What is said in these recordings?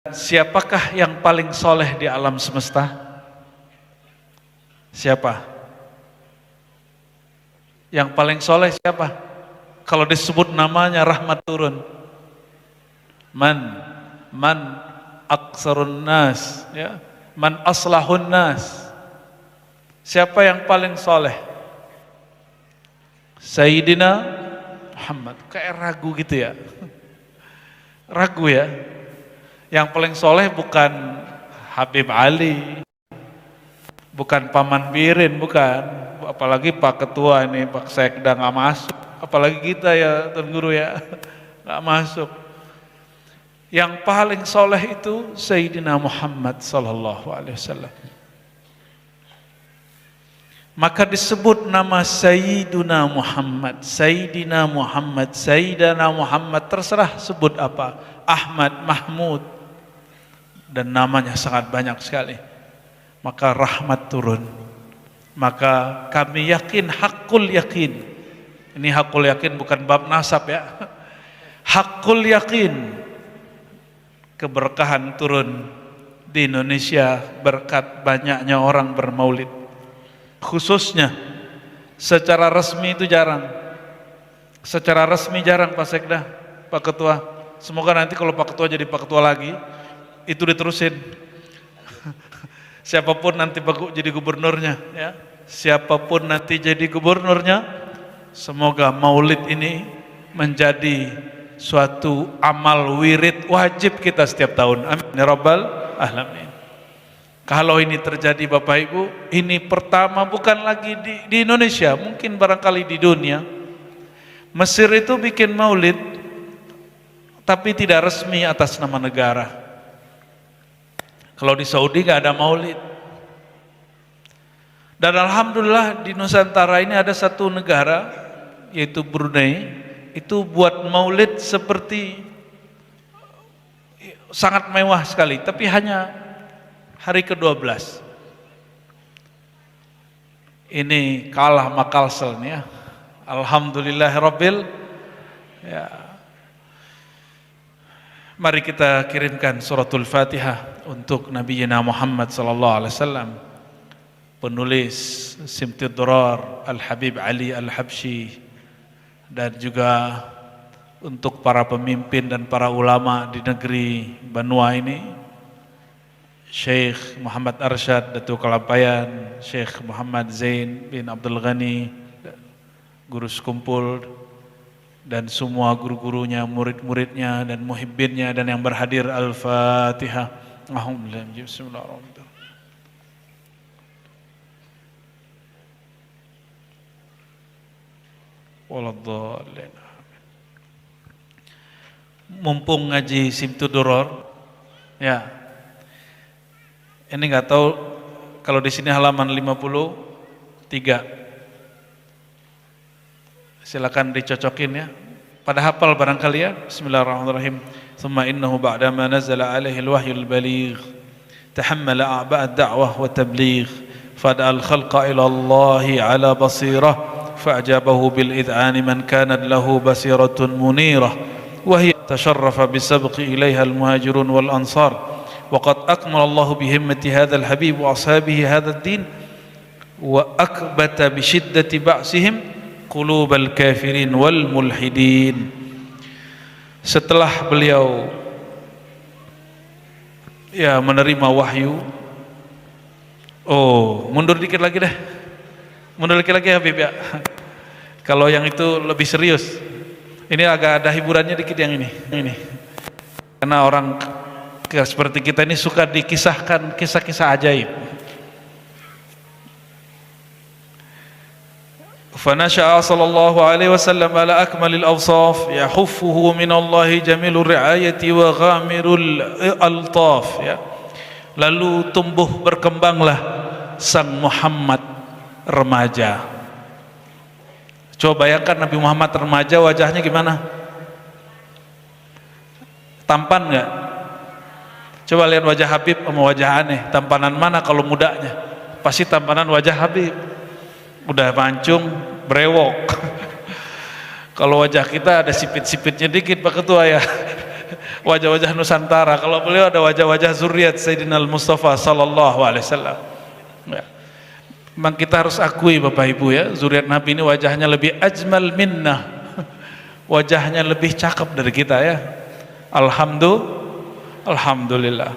Siapakah yang paling soleh di alam semesta? Siapa? Yang paling soleh siapa? Kalau disebut namanya rahmat turun. Man aksarun nas, ya. Man aslahun nas. Siapa yang paling soleh? Sayyidina Muhammad. Kayak ragu gitu ya. Ragu ya. Yang paling soleh bukan Habib Ali, bukan Paman Birin, bukan. Apalagi Pak Ketua ini, Pak Sekda nggak masuk. Apalagi kita ya, Tuan Guru ya, nggak masuk. Yang paling soleh itu Sayyidina Muhammad sallallahu alaihi wasallam. Maka disebut nama Sayyidina Muhammad, Sayyidina Muhammad, Sayyidina Muhammad, terserah sebut apa, Ahmad, Mahmud, dan namanya sangat banyak sekali. Maka rahmat turun. Maka kami yakin, hakul yakin. Ini hakul yakin bukan bab nasab ya. Hakul yakin. Keberkahan turun di Indonesia berkat banyaknya orang bermaulid. Khususnya secara resmi itu jarang. Secara resmi jarang Pak Sekda, Pak Ketua. Semoga nanti kalau Pak Ketua jadi Pak Ketua lagi, itu diterusin. Siapapun nanti jadi gubernurnya, ya. Siapapun nanti jadi gubernurnya, semoga maulid ini menjadi suatu amal wirid wajib kita setiap tahun. Amin ya rabbal alamin. Kalau ini terjadi Bapak Ibu, ini pertama bukan lagi di Indonesia, mungkin barangkali di dunia. Mesir itu bikin maulid, tapi tidak resmi atas nama negara. Kalau di Saudi nggak ada maulid. Dan alhamdulillah di Nusantara ini ada satu negara, yaitu Brunei, itu buat maulid seperti sangat mewah sekali, tapi hanya hari ke-12. Ini kalah Makalsel nih ya. Alhamdulillahirabbil ya. Mari kita kirimkan suratul Fatihah untuk Nabi Muhammad sallallahu alaihi wasallam. Penulis Simtud Durar Al-Habib Ali Al-Habsyi, dan juga untuk para pemimpin dan para ulama di negeri Banua ini, Syekh Muhammad Arsyad Datuk Kalampayan, Syekh Muhammad Zain bin Abdul Ghani, guru sekumpul, dan semua guru-gurunya, murid-muridnya, dan muhibbinnya, dan yang berhadir. Al-Fatihah. Alhamdulillah. Bismillahirrahmanirrahim. Waladhdallin. Mumpung ngaji Simtud Durar, ya. Ini nggak tahu kalau di sini halaman 53. Silakan dicocokin ya. Pada hafal barangkali ya. Bismillahirrahmanirrahim. Thumma innahu ba'dama nazala alaihi al-wahyul baligh tahammala a'ba' ad-da'wah wa tabligh fada'a al-khalqa ila Allah ala basirah فأجابه بالإذعان من كانت له بصيرة منيرة وهي تشرف بالسبق إليها المهاجرون والأنصار وقد أكمل الله بهمة هذا الحبيب وأصحابه هذا الدين وأكبت بشدة بأسهم قلوب الكافرين والملحدين. Setelah beliau ya menerima wahyu, mundur dikit lagi deh. Mundur lagi Habib ya. Kalau yang itu lebih serius. Ini agak ada hiburannya dikit yang ini. Karena orang seperti kita ini suka dikisahkan kisah-kisah ajaib. Fanasha'a sallallahu alaihi wasallam ala akmalil awsaf yahuffuhu minallahi jamilur ri'ayati wa ghamirul altaf ya. Lalu tumbuh berkembanglah sang Muhammad remaja. Coba bayangkan Nabi Muhammad remaja, wajahnya gimana? Tampan nggak? Coba lihat wajah Habib sama wajah aneh. Tampanan mana kalau mudanya? Pasti tampanan wajah Habib. Udah mancung, brewok. Kalau wajah kita ada sipit-sipitnya dikit Pak Ketua ya. wajah-wajah Nusantara. Kalau beliau ada wajah-wajah zuriat Sayyidina Al-Mustafa sallallahu alaihi wasallam. Ya. Memang kita harus akui Bapak Ibu ya, zuriat Nabi ini wajahnya lebih ajmal minnah. Wajahnya lebih cakep dari kita ya. Alhamdulillah.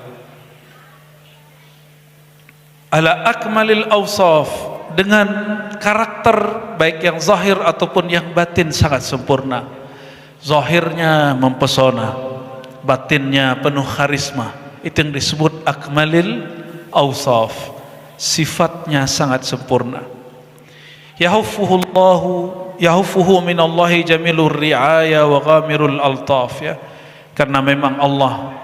Ala akmalil awsaf, dengan karakter baik yang zahir ataupun yang batin sangat sempurna. Zahirnya mempesona, batinnya penuh karisma. Itu yang disebut akmalil awsaf. Sifatnya sangat sempurna. Yahufuhu minallahi jamilur ri'aya wa ghamirul altaf ya. Karena memang Allah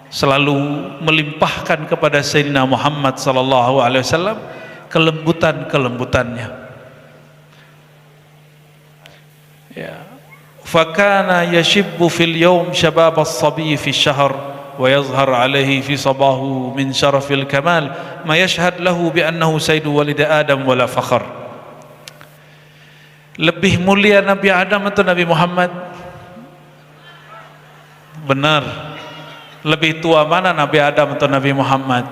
selalu melimpahkan kepada Sayyidina Muhammad sallallahu alaihi wasallam kelembutan-kelembutannya. Ya. Fakana yashibbu fil yawm shabab as-sabi fi syahr wa yazhar alaihi fi sabahu min syarafil kamal ma yashhad lahu bi annahu sayyidu walid Adam wala fakhr. Lebih mulia Nabi Adam atau Nabi Muhammad? Benar. Lebih tua mana Nabi Adam atau Nabi Muhammad?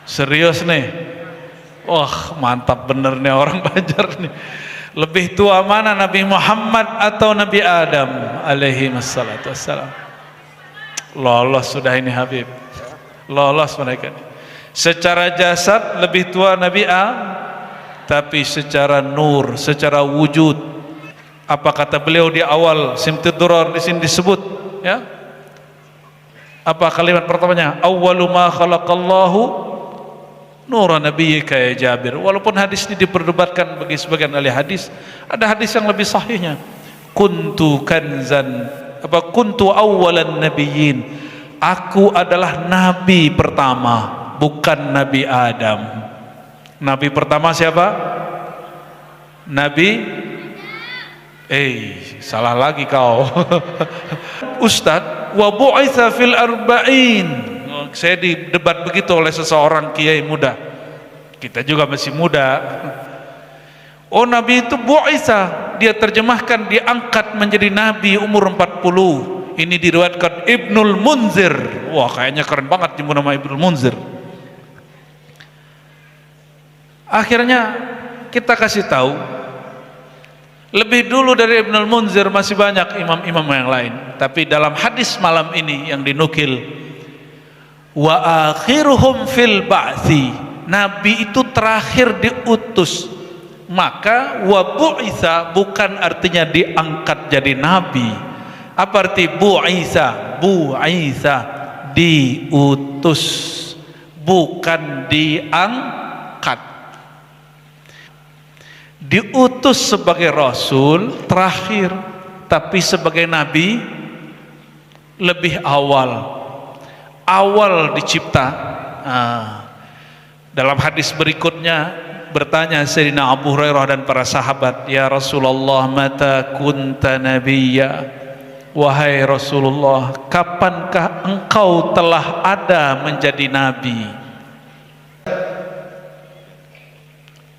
Serius nih? Wah, mantap bener nih orang Banjar nih. Lebih tua mana Nabi Muhammad atau Nabi Adam alaihi wassalatu wassalam? Lolos sudah ini Habib. Lolos mereka nih. Secara jasad lebih tua Nabi Adam, tapi secara nur, secara wujud, apa kata beliau di awal Simtud Durar di sini disebut ya? Apa kalimat pertamanya? Awwalu ma khalaqallahu nura nabiyyika ya Jabir. Walaupun hadis ini diperdebatkan bagi sebagian ahli hadis, ada hadis yang lebih sahihnya. Kuntu kanzan, kuntu awwalan nabiyyin. Aku adalah nabi pertama, bukan Nabi Adam. Nabi pertama siapa? Nabi salah lagi kau. Ustadz, wa bu'itsa fil arba'in. Saya didebat begitu oleh seseorang kiai muda. Kita juga masih muda. Oh, Nabi itu bu'itsa, dia terjemahkan diangkat menjadi nabi umur 40. Ini diriwayatkan Ibnul Munzir. Wah, kayaknya keren banget nyebut nama Ibnul Munzir. Akhirnya kita kasih tahu, lebih dulu dari Ibnul Munzir masih banyak imam-imam yang lain. Tapi dalam hadis malam ini yang dinukil, wa akhiruhum fil ba'thi, Nabi itu terakhir diutus. Maka wa bu'itsa bukan artinya diangkat jadi Nabi. Apa arti bu'itsa? Bu'itsa diutus, bukan diangkat. Diutus sebagai Rasul terakhir, tapi sebagai Nabi lebih awal dicipta. Dalam hadis berikutnya bertanya Sayyidina Abu Hurairah dan para sahabat, ya Rasulullah, mata kunta nabiyya? Wahai Rasulullah, kapankah engkau telah ada menjadi nabi?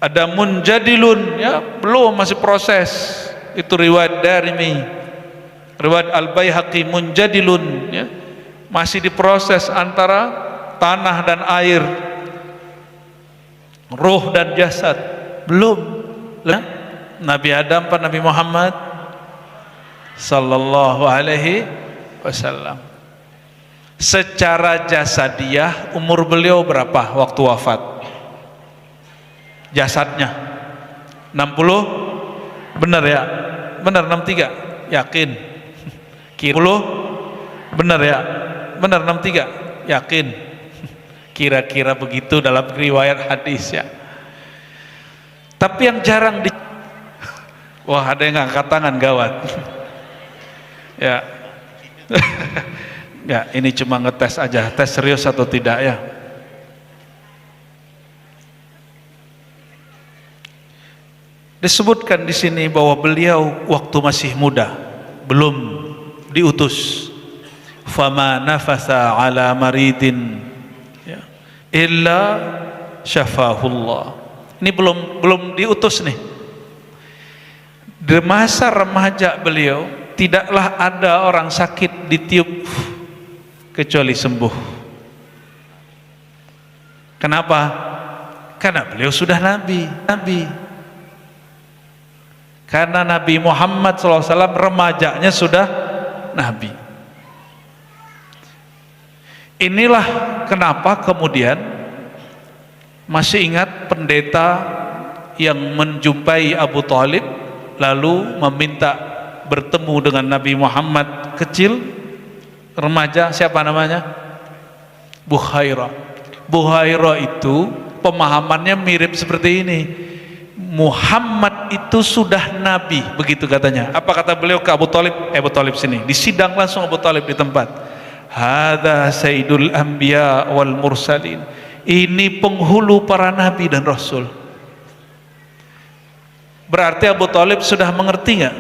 Ada munjadilun ya, belum, masih proses. Itu riwayat Darimi, riwayat Al-Baihaqi. Munjadilun ya, masih diproses antara tanah dan air, ruh dan jasad, belum. Nabi Adam apa Nabi Muhammad sallallahu alaihi wasallam. Secara jasadiah umur beliau berapa waktu wafat? Jasadnya 60, benar ya? Benar 63, yakin? 10, benar ya? Benar 63, yakin? Kira-kira begitu dalam riwayat hadis ya. Tapi yang jarang wah, ada yang angkat tangan, gawat. Ya. Ya, ini cuma ngetes aja, tes serius atau tidak ya. Disebutkan di sini bahwa beliau waktu masih muda, belum diutus. Fama nafasa ala maridin ya, illa syafahullah. Ini belum diutus nih. Di masa remaja beliau tidaklah ada orang sakit ditiup kecuali sembuh. Kenapa? Karena beliau sudah nabi. Karena Nabi Muhammad SAW remajanya sudah nabi. Inilah kenapa kemudian masih ingat pendeta yang menjumpai Abu Thalib lalu meminta bertemu dengan Nabi Muhammad kecil, remaja, siapa namanya? Buhairah. Buhairah itu pemahamannya mirip seperti ini. Muhammad itu sudah nabi, begitu katanya. Apa kata beliau ke Abu Thalib? Abu Thalib sini. Disidang langsung Abu Thalib di tempat. Hadza sayyidul anbiya wal mursalin. Ini penghulu para nabi dan rasul. Berarti Abu Thalib sudah mengerti nggak?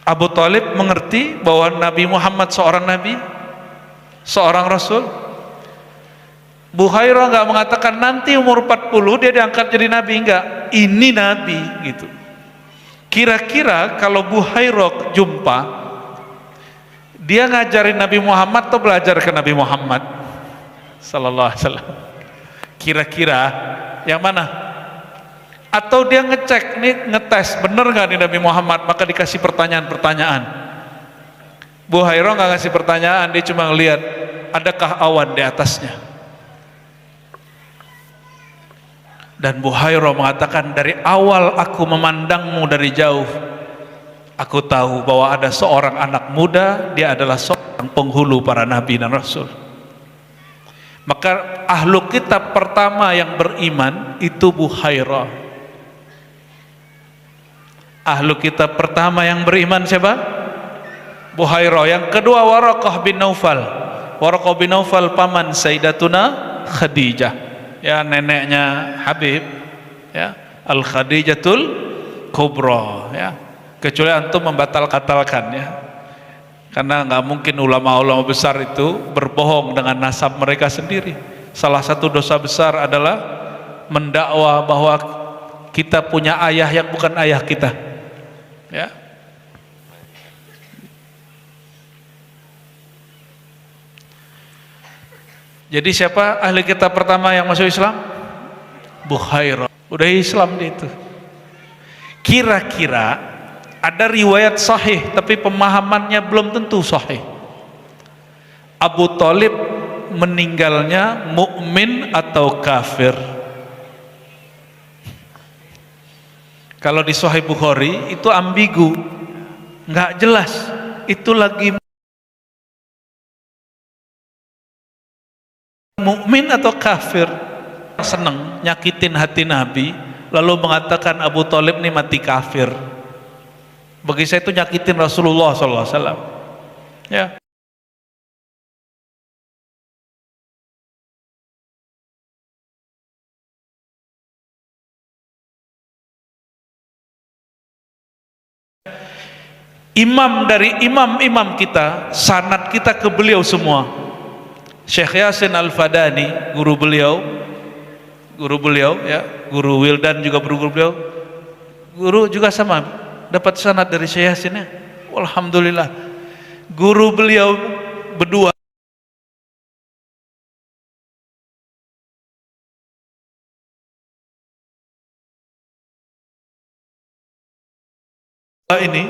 Abu Thalib mengerti bahwa Nabi Muhammad seorang nabi, seorang rasul. Buhairah nggak mengatakan nanti umur 40 dia diangkat jadi nabi, enggak, ini nabi gitu. Kira-kira kalau Buhairah jumpa, dia ngajarin Nabi Muhammad atau belajar ke Nabi Muhammad sallallahu alaihi wasallam? Kira-kira yang mana? Atau dia ngecek nih, ngetes bener nggak nih Nabi Muhammad, maka dikasih pertanyaan-pertanyaan. Buhairah nggak ngasih pertanyaan, dia cuma ngelihat adakah awan di atasnya. Dan Buhairah mengatakan, dari awal aku memandangmu dari jauh, aku tahu bahwa ada seorang anak muda, dia adalah seorang penghulu para nabi dan rasul. Maka ahlu kitab pertama yang beriman itu Buhairah. Ahlu kitab pertama yang beriman siapa? Buhairah. Yang kedua Waraqah bin Naufal. Waraqah bin Naufal paman Sayyidatuna Khadijah, ya, neneknya Habib, ya, Al Khadijatul Kubra, ya. Kecuali antum membatal-katalkan, ya, karena nggak mungkin ulama-ulama besar itu berbohong dengan nasab mereka sendiri. Salah satu dosa besar adalah mendakwa bahwa kita punya ayah yang bukan ayah kita, ya. Jadi siapa ahli kitab pertama yang masuk Islam? Buhairah. Udah Islam dia itu. Kira-kira ada riwayat sahih tapi pemahamannya belum tentu sahih. Abu Thalib meninggalnya mukmin atau kafir? Kalau di Sahih Bukhari itu ambigu, nggak jelas. Itu lagi mukmin atau kafir. Seneng nyakitin hati Nabi, lalu mengatakan Abu Thalib ini mati kafir. Bagi saya itu nyakitin Rasulullah SAW, ya. Imam dari imam-imam kita, sanad kita ke beliau semua. Syekh Yasin Al-Fadani, guru beliau, ya, guru Wildan juga guru beliau, guru juga sama, dapat sanad dari Syekh Yasin, ya. Alhamdulillah. Guru beliau berdua ini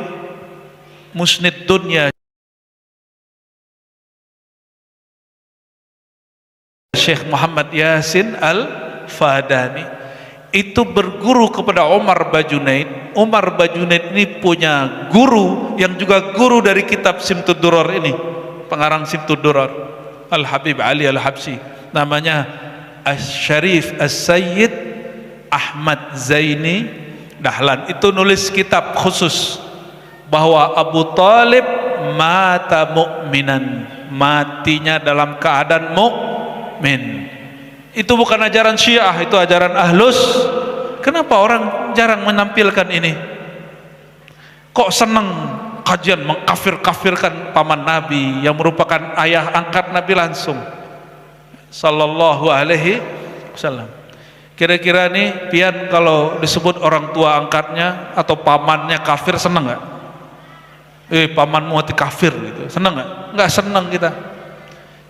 Musnid Dunya Syekh Muhammad Yasin Al-Fadani itu berguru kepada Umar Bajunaid. Umar Bajunaid ini punya guru yang juga guru dari kitab Simtud Durar ini, pengarang Simtud Durar, Al-Habib Ali Al-Habsi, namanya Asy-Syarif As-Sayyid Ahmad Zaini Dahlan. Itu nulis kitab khusus bahwa Abu Thalib mata mu'minan, matinya dalam keadaan mukmin. Itu bukan ajaran Syiah, itu ajaran Ahlus. Kenapa orang jarang menampilkan ini? Kok senang kajian mengkafir-kafirkan paman Nabi yang merupakan ayah angkat Nabi langsung sallallahu alaihi wasallam. Kira-kira nih pian kalau disebut orang tua angkatnya atau pamannya kafir, senang nggak? pamanmu mati kafir gitu. Senang nggak? Nggak senang kita.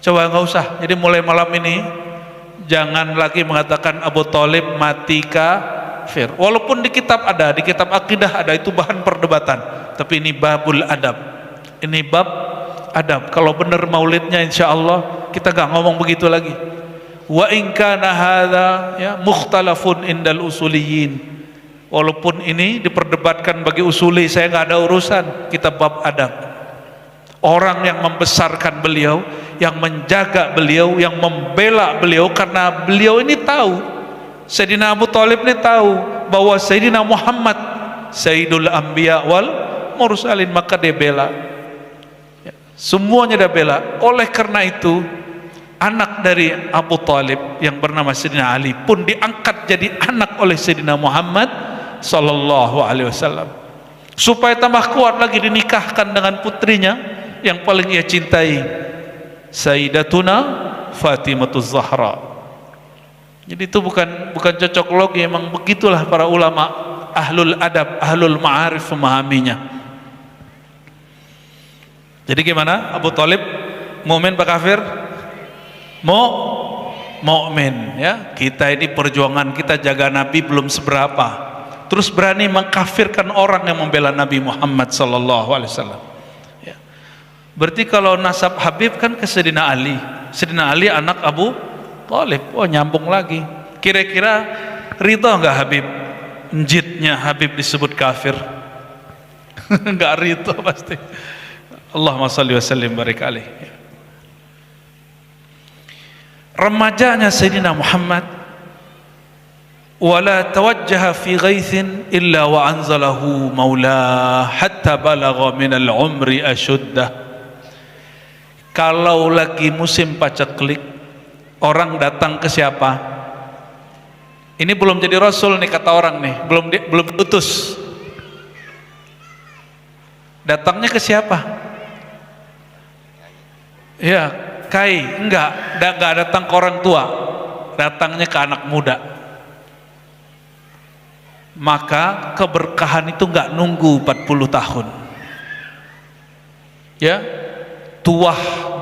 Coba nggak usah. Jadi mulai malam ini jangan lagi mengatakan Abu Thalib mati kafir. Walaupun di kitab ada, di kitab akidah ada, itu bahan perdebatan. Tapi ini babul adab. Ini bab adab. Kalau benar maulidnya insya Allah kita nggak ngomong begitu lagi. Wa in kana hadza ya mukhtalafun indal usuliyin. Walaupun ini diperdebatkan bagi usuli, saya nggak ada urusan. Kita bab adab. Orang yang membesarkan beliau, yang menjaga beliau, yang membela beliau, karena beliau ini tahu, Sayyidina Abu Thalib ini tahu bahwa Sayyidina Muhammad Sayyidul Anbiya wal Mursalin, maka dia bela. Semuanya dia bela. Oleh karena itu, anak dari Abu Thalib yang bernama Sayyidina Ali pun diangkat jadi anak oleh Sayyidina Muhammad Sallallahu Alaihi Wasallam, supaya tambah kuat lagi dinikahkan dengan putrinya yang paling ia cintai, Sayyidatuna Fatimah Zahra. Jadi itu bukan cocok logi, memang begitulah para ulama ahlul adab, ahlul ma'arif memahaminya. Jadi gimana? Abu Thalib mukmin apa kafir? Mukmin ya. Kita ini perjuangan kita jaga Nabi belum seberapa, terus berani mengkafirkan orang yang membela Nabi Muhammad sallallahu alaihi wasallam. Ya. Berarti kalau nasab Habib kan ke Sayyidina Ali. Sayyidina Ali anak Abu Thalib. Oh, nyambung lagi. Kira-kira ridha enggak Habib? Njitnya Habib disebut kafir? Enggak ridha pasti. Allahumma shalli wa sallim barik alaih. Remajanya Sayyidina Muhammad, wala tawajjaha fi ghaithin illa wa anzalahu maula hatta balagha min al-umri ashuddah. Kalau lagi musim paceklik, orang datang ke siapa? Ini belum jadi rasul nih kata orang nih, belum diutus. Datangnya ke siapa? Ya, enggak datang ke orang tua, datangnya ke anak muda. Maka keberkahan itu enggak nunggu 40 tahun. Ya,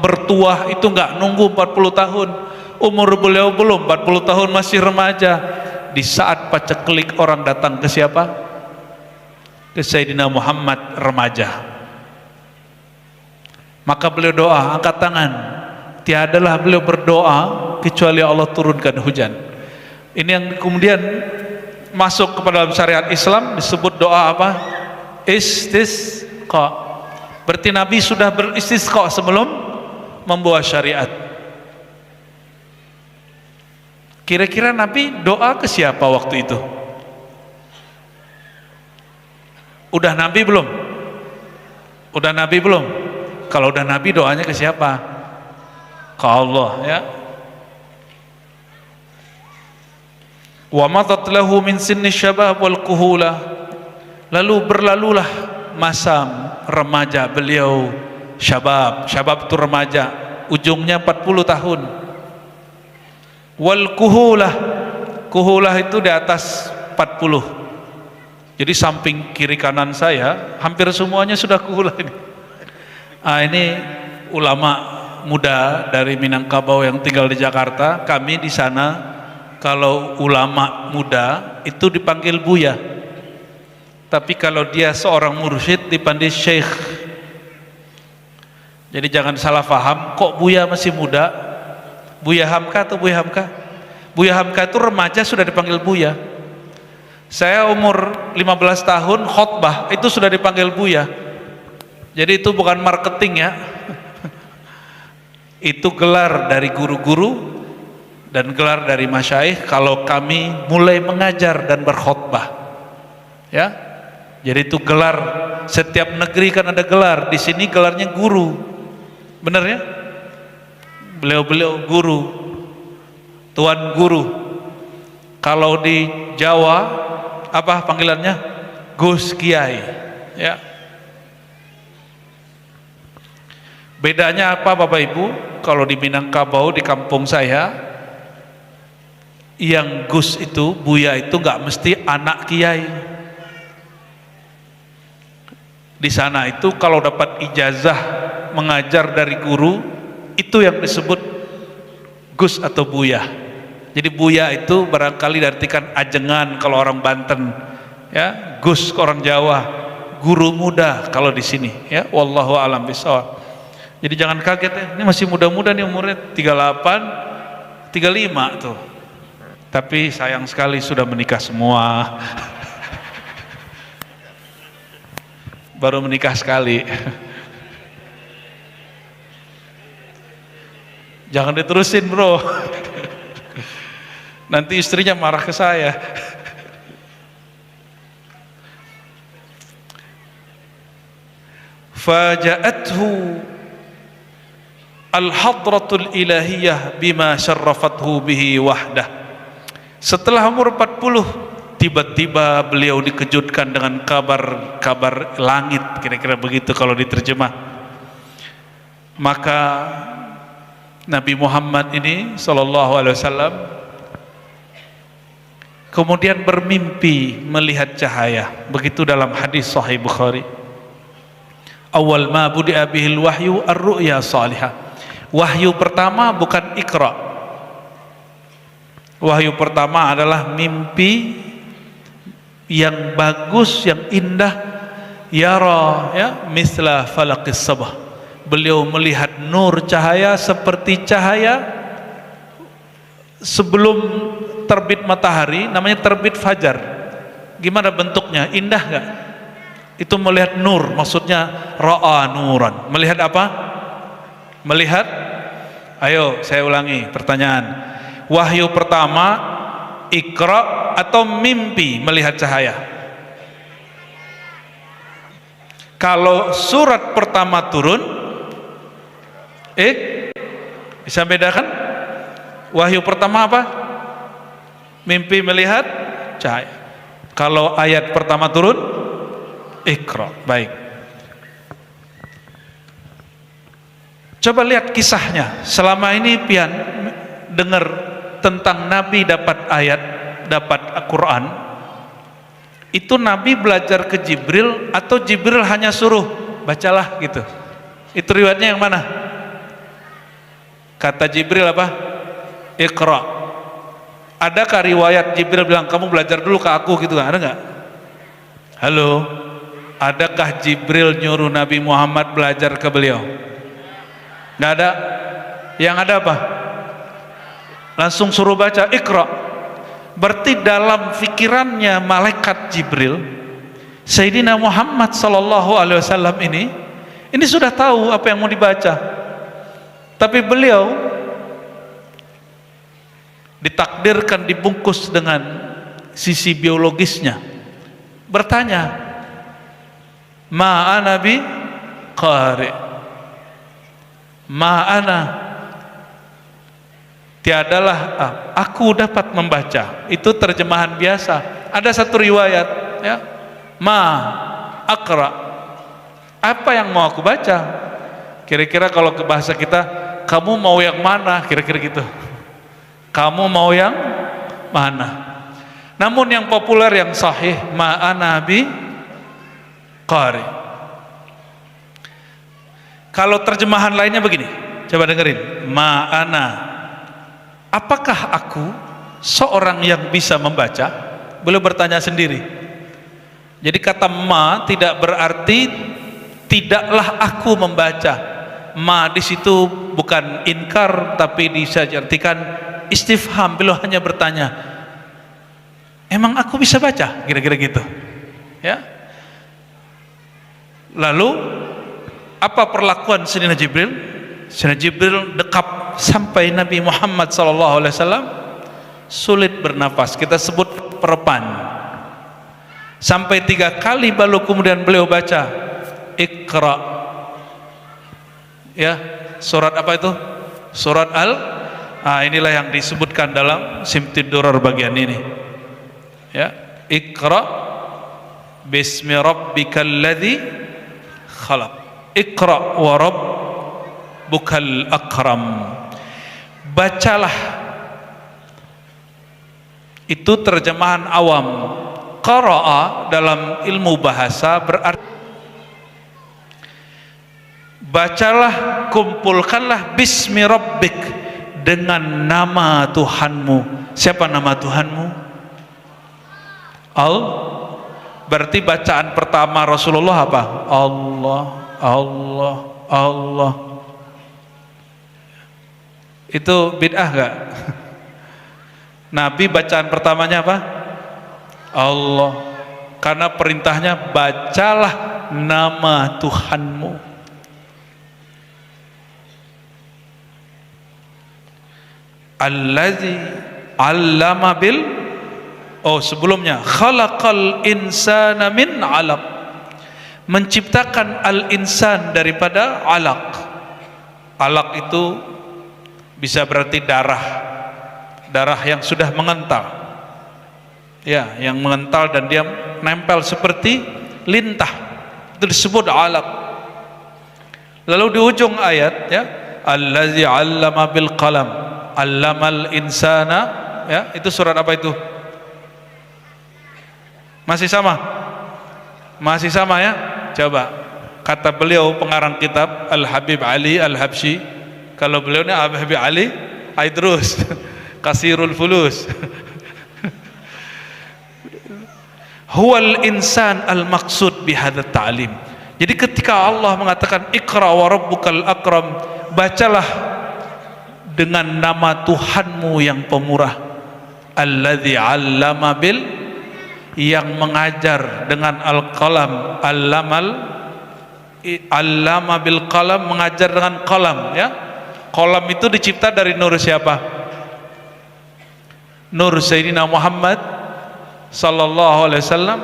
bertuah itu enggak nunggu 40 tahun. Umur beliau belum 40 tahun, masih remaja. Di saat paceklik orang datang ke siapa? Ke Sayyidina Muhammad remaja. Maka beliau doa, angkat tangan. Tiadalah beliau berdoa kecuali Allah turunkan hujan. Ini yang kemudian masuk kepada dalam syariat Islam, disebut doa apa? Istisqa. Berarti Nabi sudah beristisqa sebelum membawa syariat. Kira-kira Nabi doa ke siapa waktu itu? Udah Nabi belum? Udah Nabi belum? Kalau udah Nabi doanya ke siapa? Ke Allah ya. Wa madat lahu min sinni syabab wal kuhula. Lalu berlalulah masa remaja beliau, syabab itu remaja, ujungnya 40 tahun. Wal kuhulah itu di atas 40. Jadi samping kiri kanan saya hampir semuanya sudah kuhulah ini. Ini ulama muda dari Minangkabau yang tinggal di Jakarta. Kami di sana kalau ulama muda itu dipanggil Buya, tapi kalau dia seorang mursyid dipanggil Syekh. Jadi jangan salah paham, kok Buya masih muda? Buya Hamka atau Buya Hamka? Buya Hamka itu remaja sudah dipanggil Buya. Saya umur 15 tahun khotbah itu sudah dipanggil Buya. Jadi itu bukan marketing ya. Itu gelar dari guru-guru dan gelar dari masyaikh kalau kami mulai mengajar dan berkhotbah. Ya. Jadi itu gelar, setiap negeri kan ada gelar. Di sini gelarnya guru. Benar ya? Beliau-beliau guru, tuan guru. Kalau di Jawa apa panggilannya? Gus Kiai. Ya. Bedanya apa Bapak Ibu? Kalau di Minangkabau di kampung saya, yang Gus itu, Buya itu nggak mesti anak kiai. Di sana itu kalau dapat ijazah mengajar dari guru, itu yang disebut Gus atau Buya. Jadi Buya itu barangkali diartikan ajengan kalau orang Banten, ya. Gus orang Jawa, guru muda kalau di sini, ya. Wallahu a'lam bishawab. Jadi jangan kaget ya, ini masih muda-muda nih umurnya 38, 35 tuh. Tapi sayang sekali sudah menikah semua. Baru menikah sekali. Jangan diterusin bro. Nanti istrinya marah ke saya. Faja'athu al-hadratul ilahiyah bima syarrafathu bihi wahdah. Setelah umur 40, tiba-tiba beliau dikejutkan dengan kabar langit, kira-kira begitu kalau diterjemah. Maka Nabi Muhammad ini sallallahu alaihi wasallam kemudian bermimpi melihat cahaya. Begitu dalam hadis sahih Bukhari. Awal ma budi'a bihil wahyu ar-ru'ya salihah. Wahyu pertama bukan Iqra. Wahyu pertama adalah mimpi yang bagus, yang indah. Yara, ya, misla falaqis sabah. Beliau melihat nur cahaya seperti cahaya sebelum terbit matahari, namanya terbit fajar. Gimana bentuknya? Indah gak? Itu melihat nur, maksudnya ra'a nuran. Melihat apa? Melihat, ayo saya ulangi pertanyaan. Wahyu pertama Iqra atau mimpi melihat cahaya? Kalau surat pertama turun, bisa bedakan? Wahyu pertama apa? Mimpi melihat cahaya. Kalau ayat pertama turun, Iqra. Baik. Coba lihat kisahnya. Selama ini pian dengar tentang Nabi dapat ayat, dapat Al-Quran. Itu Nabi belajar ke Jibril atau Jibril hanya suruh bacalah gitu? Itu riwayatnya yang mana? Kata Jibril apa? Iqra. Adakah riwayat Jibril bilang kamu belajar dulu ke aku gitu? Ada nggak? Halo, adakah Jibril nyuruh Nabi Muhammad belajar ke beliau? Nggak ada. Yang ada apa? Langsung suruh baca Iqra. Berarti dalam pikirannya malaikat Jibril, Sayyidina Muhammad sallallahu alaihi wasallam ini sudah tahu apa yang mau dibaca. Tapi beliau ditakdirkan dibungkus dengan sisi biologisnya. Bertanya, "Ma ana bi qari." Ma ana, tiadalah aku dapat membaca. Itu terjemahan biasa. Ada satu riwayat, ya, ma aqra, apa yang mau aku baca? Kira-kira kalau ke bahasa kita, kamu mau yang mana? Kira-kira gitu. Kamu mau yang mana? Namun yang populer, yang sahih, ma ana bi qari. Kalau terjemahan lainnya begini, coba dengerin, ma ana, apakah aku seorang yang bisa membaca? Beliau bertanya sendiri. Jadi kata ma tidak berarti tidaklah aku membaca. Ma di situ bukan inkar, tapi bisa diartikan istifham. Beliau hanya bertanya, emang aku bisa baca? Kira-kira gitu, ya. Lalu apa perlakuan Sayyidina Jibril? Sayyidina Jibril dekap sampai Nabi Muhammad SAW sulit bernafas. Kita sebut perepan. Sampai 3 kali baru kemudian beliau baca Iqra. Ya, surat apa itu? Surat inilah yang disebutkan dalam Simtid Durar bagian ini. Ya, Iqra bismi rabbikal ladzi khalaq. Iqra wa rabbukal akram. Bacalah. Itu terjemahan awam. Qara'a dalam ilmu bahasa berarti bacalah, kumpulkanlah bismi rabbik, dengan nama Tuhanmu. Siapa nama Tuhanmu? Berarti bacaan pertama Rasulullah apa? Allah, Allah, Allah. Itu bid'ah gak? Nabi bacaan pertamanya apa? Allah. Karena perintahnya bacalah nama Tuhanmu. Allazi 'allama bil sebelumnya khalaqal insana min 'alaq. Menciptakan al-insan daripada 'alaq. 'Alaq itu bisa berarti darah yang sudah mengental, ya, yang mengental dan dia nempel seperti lintah, itu disebut 'alaq. Lalu di ujung ayat, ya, allazi 'allama bil qalam, 'allamal insana, ya, itu surat apa itu? Masih sama ya? Coba, kata beliau pengarang kitab Al-Habib Ali Al-Habsyi, kalau beliau ini Habib Ali Aidrus kasirul fulus. Huwal insan al-maqsud bihadat ta'lim. Jadi ketika Allah mengatakan Iqra wa rabbukal akram, bacalah dengan nama Tuhanmu yang pemurah. Alladzi 'allama bil, yang mengajar dengan al-qalam, allama bil qalam, mengajar dengan qalam, ya. Qalam itu dicipta dari nur siapa? Nur Sayyidina Muhammad sallallahu alaihi wasallam.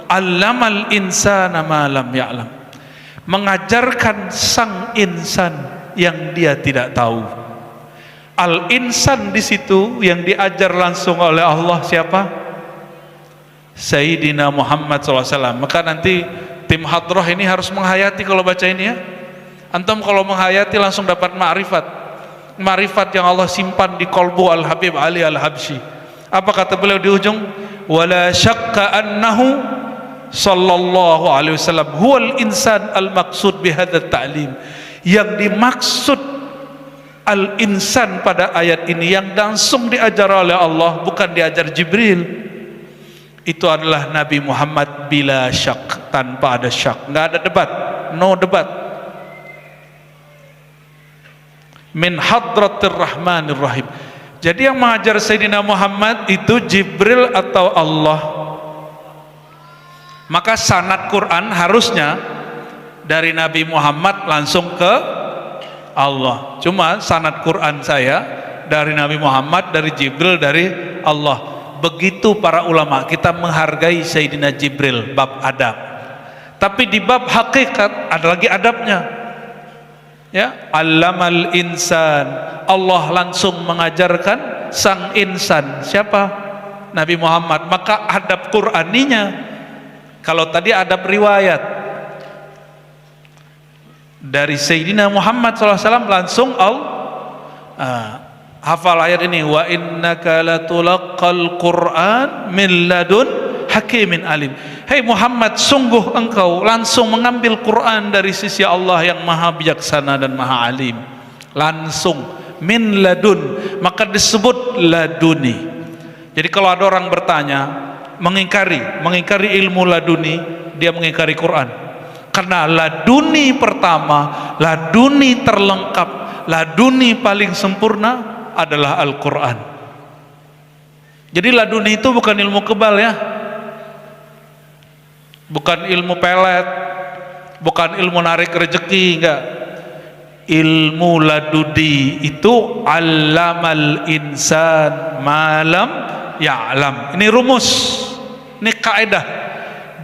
Allamal insana ma lam ya'lam, mengajarkan sang insan yang dia tidak tahu. Al-insan di situ yang diajar langsung oleh Allah siapa? Sayyidina Muhammad SAW. Maka nanti tim hadrah ini harus menghayati kalau baca ini, ya. Antum kalau menghayati langsung dapat ma'rifat yang Allah simpan di qalbu Al-Habib Ali Al-Habsyi. Apa kata beliau di ujung? Wala syakka annahu sallallahu alaihi wasallam huwal insan al-maqsud bihadzal ta'lim. Yang dimaksud al-insan pada ayat ini yang langsung diajar oleh Allah, bukan diajar Jibril, itu adalah Nabi Muhammad bila syak, tanpa ada syak, nggak ada debat, no debat. Min hadratir rahmanir rahim. Jadi yang mengajar Sayyidina Muhammad itu Jibril atau Allah. Maka sanad Quran harusnya dari Nabi Muhammad langsung ke Allah. Cuma sanad Quran saya dari Nabi Muhammad, dari Jibril, dari Allah. Begitu para ulama, kita menghargai Sayyidina Jibril bab adab. Tapi di bab hakikat ada lagi adabnya, ya. Allamal insan, Allah langsung mengajarkan sang insan siapa? Nabi Muhammad. Maka adab Qur'aninya, kalau tadi adab riwayat dari Sayyidina Muhammad SAW langsung hafal ayat ini, wa innaka latulaqqal Qur'an min ladun hakimin alim. Hei Muhammad, sungguh engkau langsung mengambil Quran dari sisi Allah yang maha bijaksana dan maha alim. Langsung min ladun, maka disebut laduni. Jadi kalau ada orang bertanya, mengingkari ilmu laduni, dia mengingkari Quran. Karena laduni pertama, laduni terlengkap, laduni paling sempurna adalah Al-Quran. Jadi laduni itu bukan ilmu kebal, ya, bukan ilmu pelet, bukan ilmu narik rezeki, enggak. Ilmu laduni itu allamal insan malam ya'lam. Ini rumus, ini kaidah.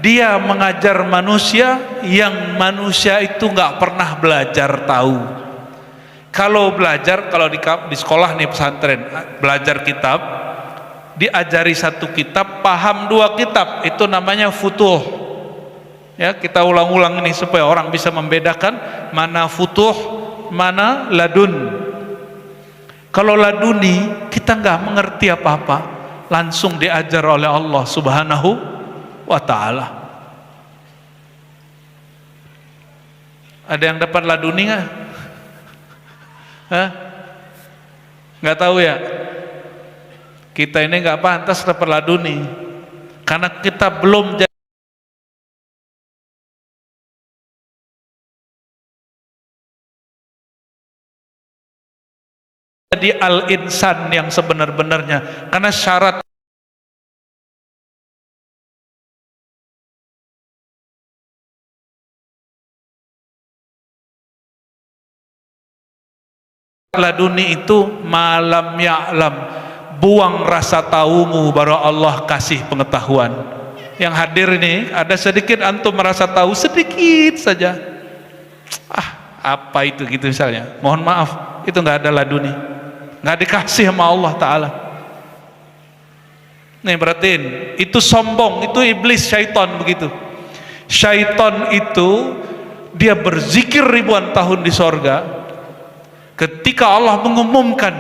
Dia mengajar manusia yang manusia itu enggak pernah belajar tahu. Kalau belajar, kalau di sekolah nih pesantren, belajar kitab, diajari satu kitab, paham dua kitab, itu namanya futuh. Ya, kita ulang-ulang ini supaya orang bisa membedakan mana futuh, mana ladun. Kalau laduni kita nggak mengerti apa-apa, langsung diajar oleh Allah Subhanahu wa ta'ala. Ada yang dapat laduni nggak? Hah? Nggak tahu ya. Kita ini nggak pantas dapat laduni karena kita belum jadi al-insan yang sebenar-benarnya. Karena syarat laduni itu malam ya'lam, buang rasa tahumu baru Allah kasih pengetahuan. Yang hadir ini ada sedikit antum merasa tahu sedikit saja, apa itu gitu misalnya, mohon maaf itu nggak ada laduni, nggak dikasih sama Allah Ta'ala. Nih perhatiin, itu sombong, itu iblis, syaitan begitu. Syaitan itu dia berzikir ribuan tahun di sorga. Ketika Allah mengumumkan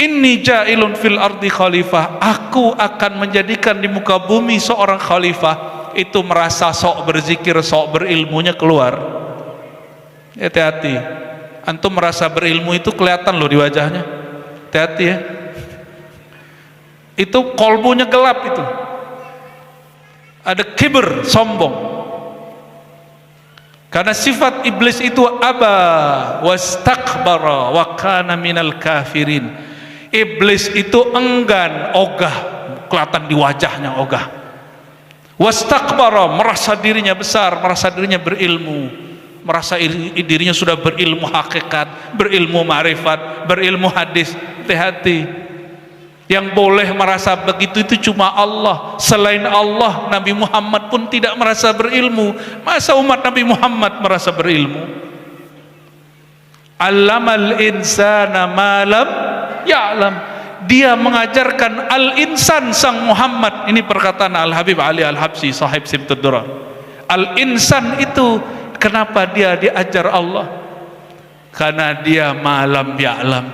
inni ja'ilun fil ardi khalifah, aku akan menjadikan di muka bumi seorang khalifah, itu merasa sok berzikir, sok berilmunya keluar. Hati-hati, antum merasa berilmu itu kelihatan loh di wajahnya. Hati-hati ya, itu kolbunya gelap, itu ada kibir, sombong. Karena sifat iblis itu aba wastakbara wa kana minal kafirin. Iblis itu enggan, ogah, kelihatan di wajahnya ogah. Wastakbara, merasa dirinya besar, merasa dirinya berilmu, merasa dirinya sudah berilmu hakikat, berilmu ma'rifat, berilmu hadis. Hati-hati, yang boleh merasa begitu itu cuma Allah. Selain Allah, Nabi Muhammad pun tidak merasa berilmu. Masa umat Nabi Muhammad merasa berilmu? Allamal insana malam ya'lam. Dia mengajarkan al-insan sang Muhammad. Ini perkataan Al-Habib Ali Al-Habsyi, sahib Simtud Durar. Al-insan itu kenapa dia diajar Allah? Karena dia malam ya'lam,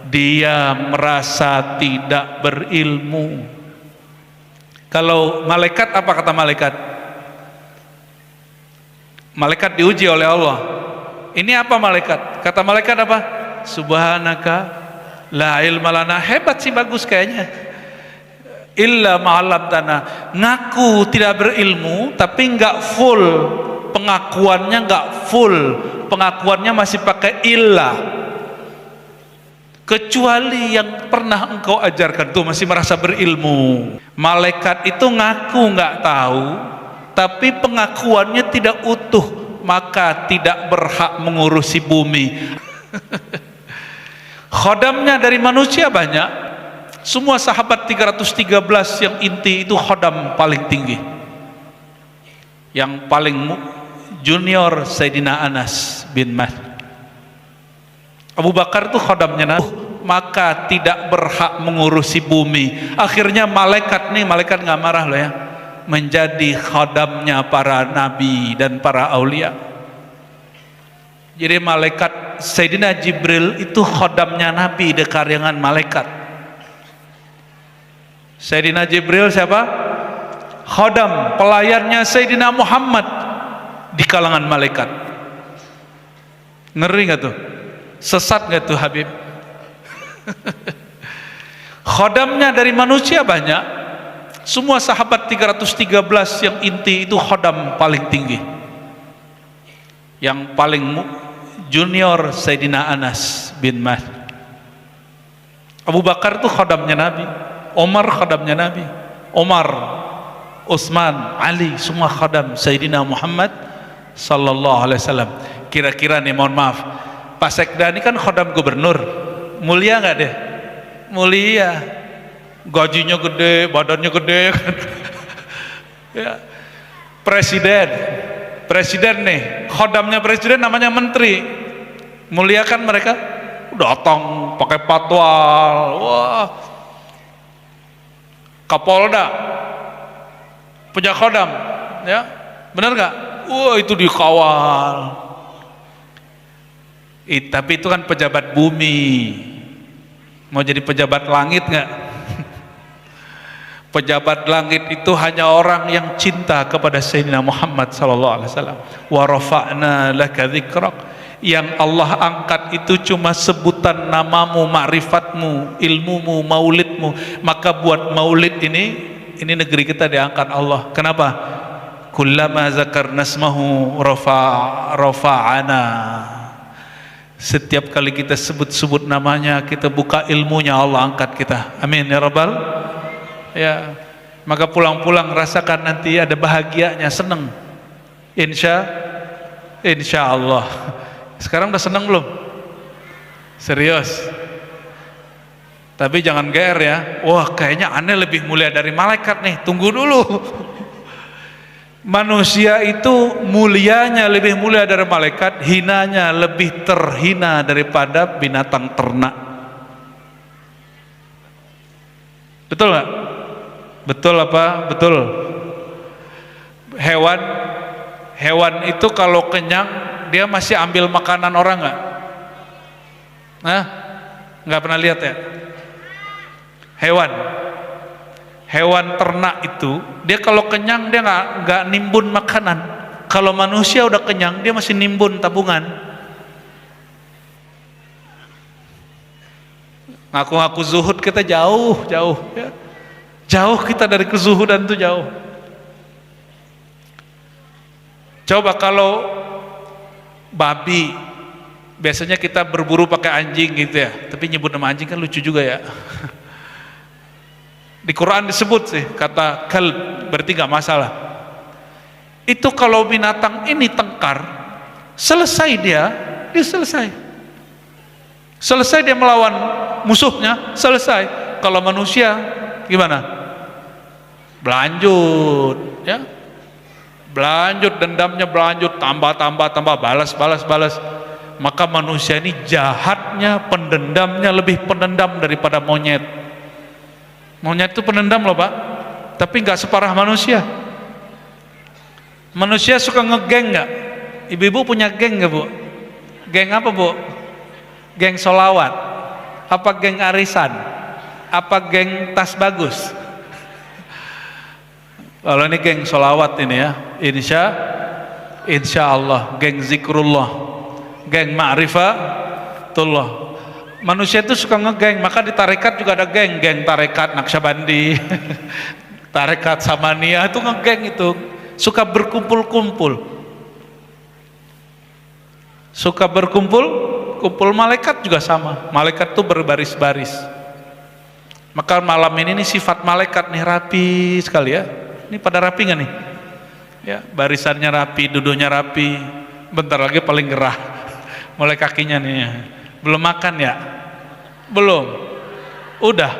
dia merasa tidak berilmu. Kalau malaikat, apa kata malaikat? Malaikat diuji oleh Allah. Ini apa malaikat? Kata malaikat apa? Subhanaka la ilma lana. Hebat sih, bagus kayaknya. Illa ma'alam tanah. Ngaku tidak berilmu tapi enggak full. Pengakuannya enggak full. Pengakuannya masih pakai illa. Kecuali yang pernah engkau ajarkan, tuh masih merasa berilmu. Malaikat itu ngaku nggak tahu, tapi pengakuannya tidak utuh, maka tidak berhak mengurusi bumi. Khodamnya dari manusia banyak. Semua sahabat 313 yang inti itu khodam paling tinggi. Yang paling junior Sayyidina Anas bin Malik. Abu Bakar itu khodamnya Nabi, maka tidak berhak mengurusi bumi. Akhirnya malaikat nih, malaikat nggak marah loh ya, menjadi khodamnya para nabi dan para aulia. Jadi malaikat Sayyidina Jibril itu khodamnya Nabi di karangan malaikat. Sayyidina Jibril siapa? Khodam, pelayannya Sayyidina Muhammad di kalangan malaikat. Ngeri nggak tuh? Sesat nggak tuh Habib? Khodamnya dari manusia banyak. Semua sahabat 313 yang inti itu khodam paling tinggi. Yang paling junior Sayyidina Anas bin Malik. Abu Bakar itu khodamnya Nabi. Omar khodamnya Nabi. Omar, Utsman, Ali, semua khodam Sayyidina Muhammad sallallahu alaihi wasallam. Kira-kira nih, mohon maaf, Pak Sekda ini kan khodam gubernur, mulia nggak deh? Mulia, gajinya gede, badannya gede kan? Ya. Presiden nih, khodamnya presiden namanya menteri, mulia kan mereka? Datang pakai patwal, wah. Kapolda punya khodam, ya benar nggak? Wah, itu dikawal. Tapi itu kan pejabat bumi. Mau jadi pejabat langit nggak? Pejabat langit itu hanya orang yang cinta kepada Sayyidina Muhammad sallallahu alaihi wasallam. Wa rafa'na laka dzikrak. Yang Allah angkat itu cuma sebutan namamu, ma'rifatmu, ilmumu, maulidmu. Maka buat maulid ini negeri kita diangkat Allah. Kenapa? Kullama zakarna ismahu rafa'ana. Setiap kali kita sebut-sebut namanya, kita buka ilmunya, Allah angkat kita. Amin ya rabbal. Ya, maka pulang-pulang rasakan nanti ada bahagianya, senang. Insya Allah. Sekarang udah senang belum? Serius? Tapi jangan GR ya. Wah, kayaknya aneh lebih mulia dari malaikat nih. Tunggu dulu. Manusia itu mulianya lebih mulia dari malaikat, hinanya lebih terhina daripada binatang ternak. Betul nggak? Betul apa? Betul. Hewan itu kalau kenyang dia masih ambil makanan orang nggak? Nah, nggak pernah lihat ya? Hewan ternak itu dia kalau kenyang dia nggak nimbun makanan. Kalau manusia udah kenyang dia masih nimbun tabungan. Ngaku-ngaku zuhud kita jauh ya. Jauh kita dari kezuhudan itu jauh. Coba kalau babi, biasanya kita berburu pakai anjing gitu ya. Tapi nyebut nama anjing kan lucu juga ya. Di Quran disebut sih kata kalb, berarti gak masalah. Itu kalau binatang ini tengkar, selesai dia selesai. Selesai dia melawan musuhnya, selesai. Kalau manusia gimana? Berlanjut ya. Berlanjut dendamnya, berlanjut tambah balas. Maka manusia ini jahatnya, pendendamnya lebih pendendam daripada monyet. Monyet itu pendendam loh Pak, tapi nggak separah manusia. Manusia suka ngegeng nggak? Ibu-ibu punya geng nggak Bu? Geng apa Bu? Geng solawat? Apa geng arisan? Apa geng tas bagus? Kalau ini geng solawat ini ya, insya Allah, geng zikrullah, geng ma'rifatullah. Manusia itu suka ngegeng, maka di tarekat juga ada geng tarekat Naqsyabandi, tarekat Samaniyah itu ngegeng itu, suka berkumpul-kumpul, malaikat juga sama, malaikat itu berbaris-baris. Maka malam ini sifat malaikat nih rapi sekali ya. Ini pada rapi nggak nih? Ya, barisannya rapi, duduknya rapi. Bentar lagi paling gerah, mulai kakinya nih. Belum makan ya? Belum. Udah.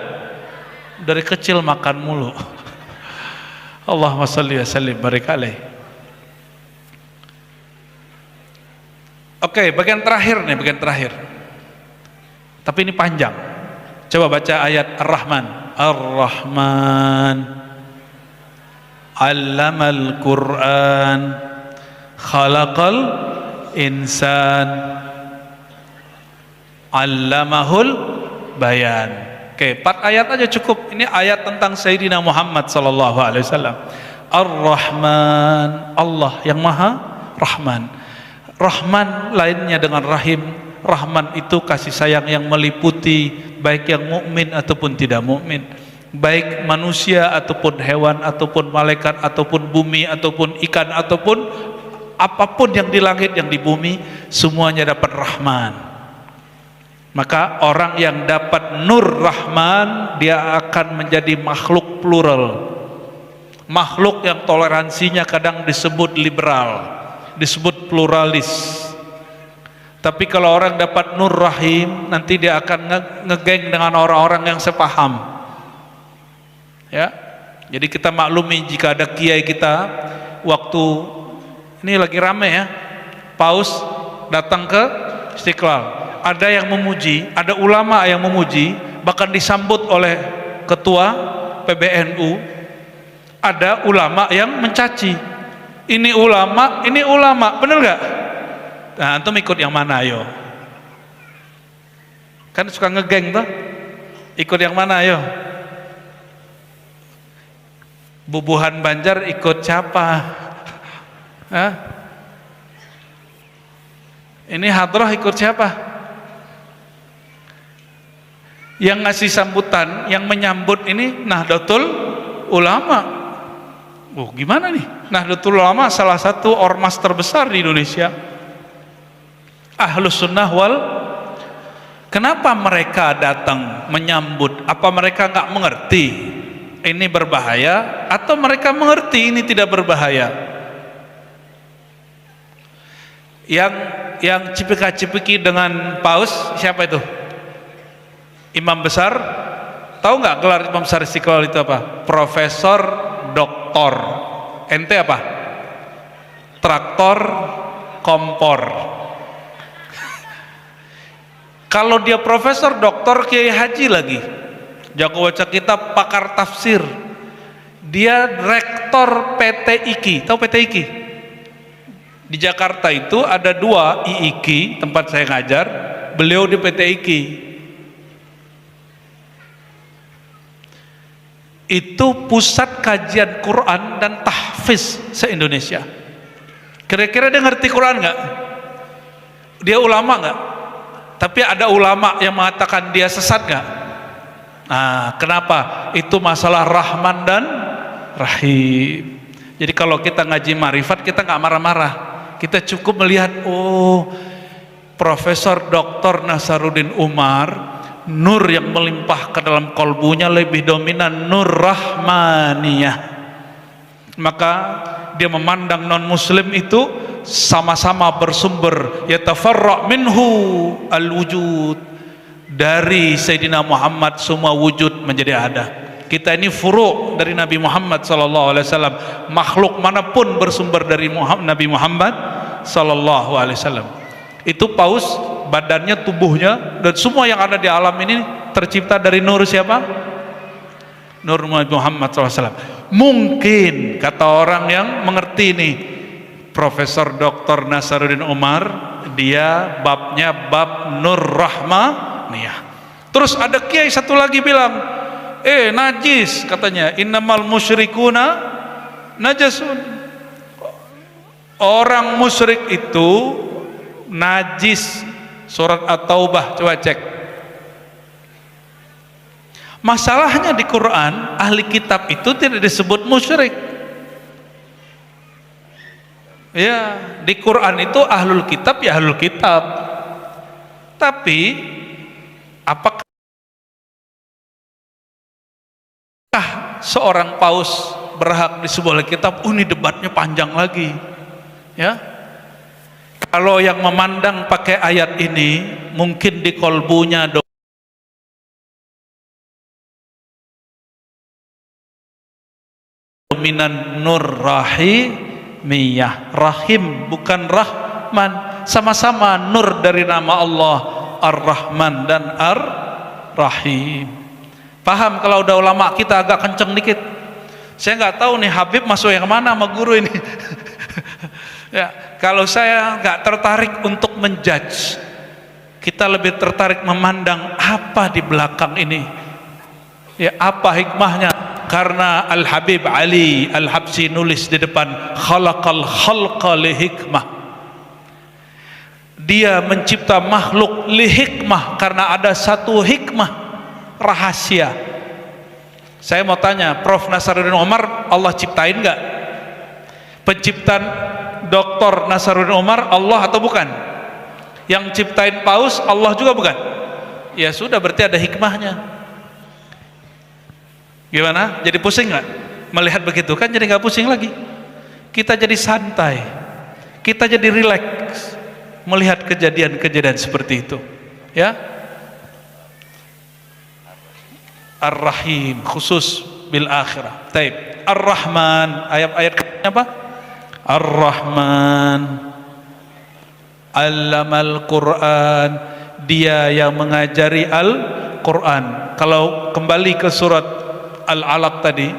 Dari kecil makan mulu. Allahumma shalli wa sallim barik alaih. Oke, bagian terakhir nih, bagian terakhir. Tapi ini panjang. Coba baca ayat Ar-Rahman. Ar-Rahman. Allamal Qur'an. Khalaqal insan. Allamahul bayan. Oke, 4 ayat aja cukup. Ini ayat tentang Sayyidina Muhammad sallallahu alaihi wasallam. Ar-Rahman, Allah yang Maha Rahman. Rahman lainnya dengan Rahim. Rahman itu kasih sayang yang meliputi baik yang mukmin ataupun tidak mukmin, baik manusia ataupun hewan ataupun malaikat ataupun bumi ataupun ikan ataupun apapun yang di langit yang di bumi, semuanya dapat Rahman. Maka orang yang dapat Nur Rahman, dia akan menjadi makhluk plural, makhluk yang toleransinya kadang disebut liberal, disebut pluralis. Tapi kalau orang dapat Nur Rahim, nanti dia akan ngegeng dengan orang-orang yang sepaham. Ya, jadi kita maklumi jika ada kiai kita, waktu ini lagi rame ya, paus datang ke Istiqlal, ada yang memuji, ada ulama yang memuji, bahkan disambut oleh ketua PBNU. Ada ulama yang mencaci, ini ulama, bener nggak? Nah, antum ikut yang mana ayo? Kan suka ngegeng tuh. Ikut yang mana ayo? Bubuhan Banjar ikut siapa? Hah? Ini hadrah ikut siapa? Yang ngasih sambutan, yang menyambut ini Nahdlatul Ulama. Oh, gimana nih? Nahdlatul Ulama salah satu ormas terbesar di Indonesia. Ahlus Sunnah wal. Kenapa mereka datang menyambut? Apa mereka nggak mengerti ini berbahaya, atau mereka mengerti ini tidak berbahaya? Yang cipika-cipiki dengan paus siapa itu? Imam besar. Tahu nggak gelar Imam besar Istiqlal itu apa? Profesor Doktor. Ente apa? Traktor kompor. Kalau dia profesor doktor kiai haji lagi, jago baca kitab, pakar tafsir, dia rektor PT IKI. Tahu PT IKI? Di Jakarta itu ada 2 IIKI tempat saya ngajar, beliau di PT IKI. Itu pusat kajian Quran dan tahfiz se-Indonesia. Kira-kira dia ngerti Quran nggak? Dia ulama nggak? Tapi ada ulama yang mengatakan dia sesat nggak? Nah, kenapa? Itu masalah Rahman dan Rahim. Jadi kalau kita ngaji marifat, kita nggak marah-marah. Kita cukup melihat, oh, Profesor Dr. Nasaruddin Umar, nur yang melimpah ke dalam kolbunya lebih dominan nur rahmaniyah. Maka dia memandang non muslim itu sama-sama bersumber, yatafarra' minhu al-wujud, dari Sayyidina Muhammad semua wujud menjadi ada. Kita ini furu' dari Nabi Muhammad sallallahu alaihi wasallam. Makhluk manapun bersumber dari Nabi Muhammad sallallahu alaihi wasallam. Itu paus, badannya, tubuhnya, dan semua yang ada di alam ini tercipta dari nur siapa? Nur Nabi Muhammad SAW. Mungkin kata orang yang mengerti nih, Profesor Dr. Nasaruddin Umar, dia babnya bab Nur Rahmaniyah. Terus ada kiai satu lagi bilang, najis katanya, innamal musyrikuna najasun. Orang musyrik itu najis. Surat At-Taubah, coba cek. Masalahnya di Quran, ahli kitab itu tidak disebut musyrik. Ya, di Quran itu ahlul kitab ya ahlul kitab. Tapi apakah seorang paus berhak disebut kitab? Ini debatnya panjang lagi. Ya. Kalau yang memandang pakai ayat ini, mungkin di kolbunya dominan nur rahimiyah. Rahim bukan Rahman, sama-sama nur dari nama Allah Ar-Rahman dan Ar-Rahim. Paham? Kalau udah ulama kita agak kenceng dikit. Saya nggak tahu nih Habib masuk yang mana sama guru ini. Ya, kalau saya nggak tertarik untuk menjudge, kita lebih tertarik memandang apa di belakang ini. Ya, apa hikmahnya? Karena Al Habib Ali Al Habsyi nulis di depan, khalaqal khalqa li hikmah. Dia mencipta makhluk li hikmah, karena ada satu hikmah rahasia. Saya mau tanya, Prof. Nasaruddin Umar Allah ciptain nggak? Penciptaan Dr. Nasaruddin Umar Allah atau bukan? Yang ciptain paus Allah juga bukan? Ya sudah, berarti ada hikmahnya. Gimana? Jadi pusing nggak melihat begitu? Kan jadi nggak pusing lagi. Kita jadi santai, kita jadi rileks melihat kejadian-kejadian seperti itu. Ya, Ar-Rahim khusus bil akhirah. Taib. Ar-Rahman, ayat-ayat apa? Ar-Rahman Allamal Quran, dia yang mengajari Al-Quran. Kalau kembali ke surat Al-Alaq tadi,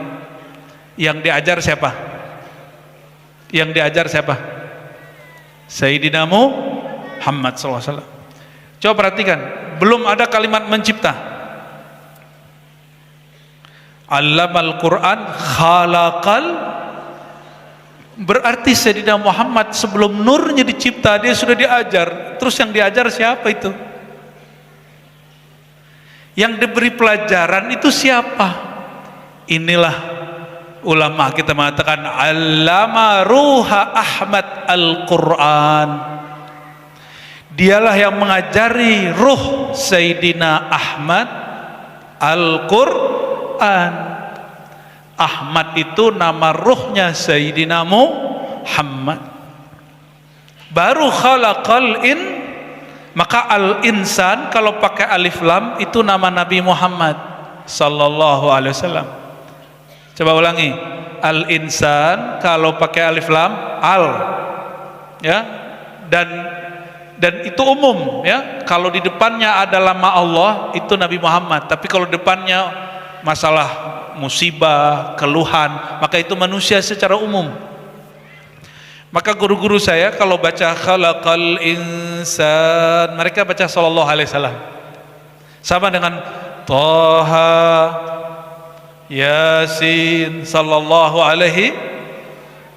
yang diajar siapa? Yang diajar siapa? Sayyidina Muhammad SAW. Coba perhatikan, belum ada kalimat mencipta. Allamal Quran khalaqal, berarti Sayyidina Muhammad sebelum nurnya dicipta dia sudah diajar. Terus yang diajar siapa itu? Yang diberi pelajaran itu siapa? Inilah ulama kita mengatakan allama ruha Ahmad al-Quran. Dialah yang mengajari ruh Sayyidina Ahmad Al-Quran. Ahmad itu nama ruhnya Sayyidina Muhammad. Baru khalaqal maka al-insan kalau pakai alif lam itu nama Nabi Muhammad sallallahu alaihi wasallam. Coba ulangi, al-insan kalau pakai alif lam al, ya, dan itu umum, ya. Kalau di depannya ada nama Allah itu Nabi Muhammad, tapi kalau depannya masalah musibah, keluhan, maka itu manusia secara umum. Maka guru-guru saya kalau baca khalaqal insan, mereka baca sallallahu alaihi wasallam. Sama dengan Thaha, Yasin, sallallahu alaihi.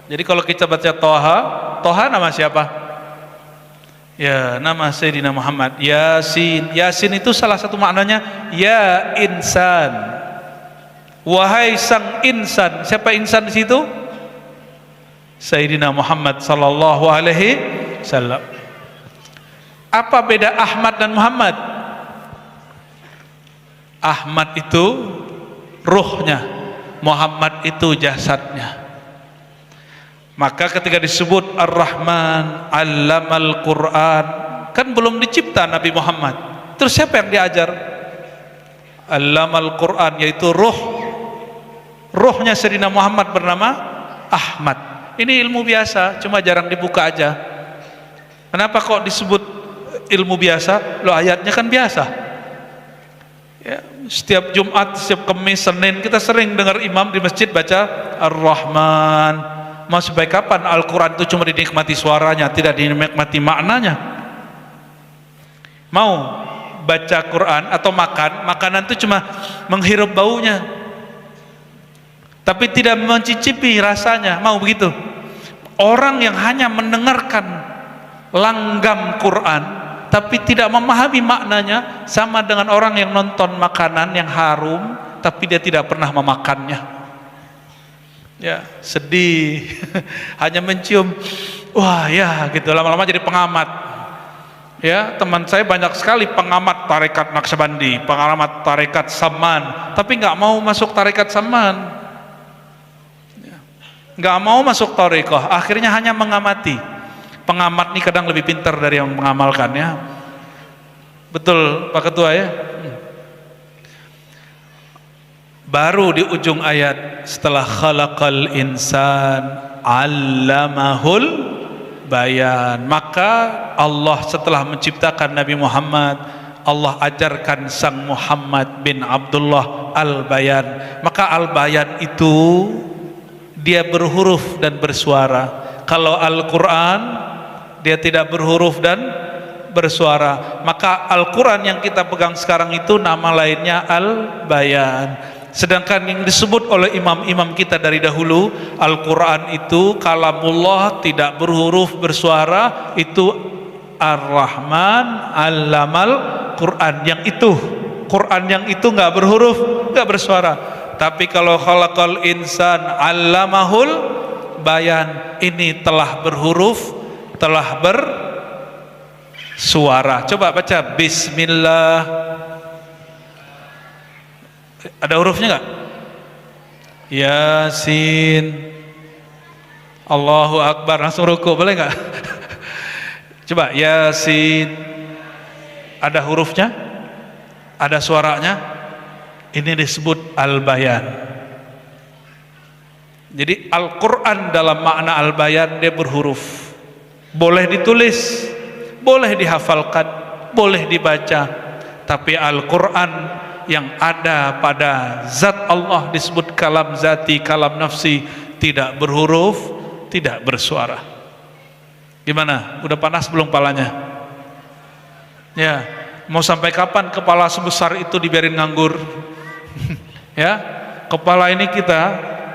Jadi kalau kita baca Thaha nama siapa? Ya, nama Sayyidina Muhammad. Yasin, Yasin itu salah satu maknanya ya insan. Wahai sang insan. Siapa insan di situ? Sayyidina Muhammad sallallahu alaihi wasallam. Apa beda Ahmad dan Muhammad? Ahmad itu ruhnya, Muhammad itu jasadnya. Maka ketika disebut Ar-Rahman Allamal Quran, kan belum dicipta Nabi Muhammad. Terus siapa yang diajar? Allamal Quran, yaitu ruhnya Sayyidina Muhammad bernama Ahmad. Ini ilmu biasa, cuma jarang dibuka aja. Kenapa kok disebut ilmu biasa? Loh, ayatnya kan biasa. Ya, setiap Jumat, setiap Kamis, Senin kita sering dengar imam di masjid baca Ar-Rahman. Mau sebaik kapan Al-Quran itu cuma dinikmati suaranya, tidak dinikmati maknanya? Mau baca Quran atau makanan itu cuma menghirup baunya, tapi tidak mencicipi rasanya. Mau begitu? Orang yang hanya mendengarkan langgam Quran tapi tidak memahami maknanya, sama dengan orang yang nonton makanan yang harum tapi dia tidak pernah memakannya. Ya, sedih. Hanya mencium, wah ya gitu, lama-lama jadi pengamat. Ya, teman saya banyak sekali pengamat tarekat Naqsyabandi, pengamat tarekat Saman, tapi nggak mau masuk tarekat Saman, nggak mau masuk tarekat, akhirnya hanya mengamati. Pengamat nih kadang lebih pintar dari yang mengamalkan, ya. Betul Pak Ketua, ya. Baru di ujung ayat setelah khalaqal insan allamahul bayan, maka Allah setelah menciptakan Nabi Muhammad, Allah ajarkan sang Muhammad bin Abdullah al-bayan. Maka al-bayan itu dia berhuruf dan bersuara. Kalau Al-Quran dia tidak berhuruf dan bersuara. Maka Al-Quran yang kita pegang sekarang itu nama lainnya Al-Bayan. Sedangkan yang disebut oleh imam-imam kita dari dahulu, Al-Quran itu kalamullah, tidak berhuruf bersuara, itu Ar-Rahman Allamal Quran. Yang itu Quran yang itu nggak berhuruf, nggak bersuara. Tapi kalau khalaqal insan allamahul bayan, ini telah berhuruf, telah bersuara. Coba baca Bismillah. Ada hurufnya nggak? Yasin. Allahu Akbar. Langsung ruku, boleh nggak? Coba Yasin. Ada hurufnya? Ada suaranya? Ini disebut Al-Bayan. Jadi Al-Quran dalam makna Al-Bayan dia berhuruf. Boleh ditulis, boleh dihafalkan, boleh dibaca. Tapi Al-Quran yang ada pada zat Allah disebut kalam zati, kalam nafsi, tidak berhuruf, tidak bersuara. Gimana? Udah panas belum palanya? Ya, mau sampai kapan kepala sebesar itu dibiarin nganggur? Ya, kepala ini kita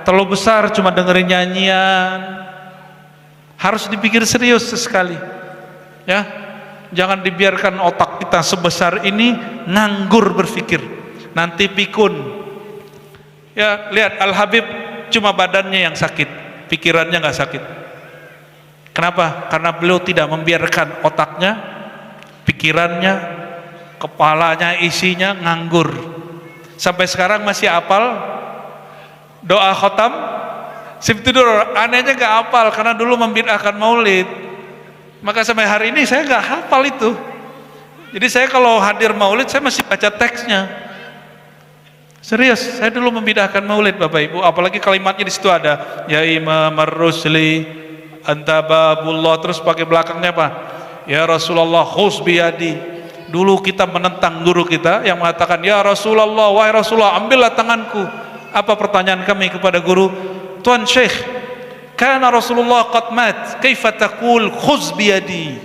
terlalu besar cuma dengerin nyanyian, harus dipikir serius sesekali ya. Jangan dibiarkan otak kita sebesar ini nganggur berpikir, nanti pikun ya. Lihat Al-Habib cuma badannya yang sakit, pikirannya nggak sakit. Kenapa? Karena beliau tidak membiarkan otaknya, pikirannya, kepalanya isinya nganggur. Sampai sekarang masih hafal doa khotam Sibtudur. Anehnya gak hafal karena dulu membid'ahkan maulid. Maka sampai hari ini saya gak hafal itu. Jadi saya kalau hadir maulid saya masih baca teksnya. Serius, saya dulu membid'ahkan maulid Bapak Ibu. Apalagi kalimatnya di situ ada ya Imam ar-Rusli anta babullah, terus pakai belakangnya apa? Ya Rasulullah khuz biyadi. Dulu kita menentang guru kita yang mengatakan ya Rasulullah, wahai Rasulullah ambillah tanganku. Apa pertanyaan kami kepada guru? Tuan Syekh, kana Rasulullah qad mat, kaifa taqul khuz biyadi?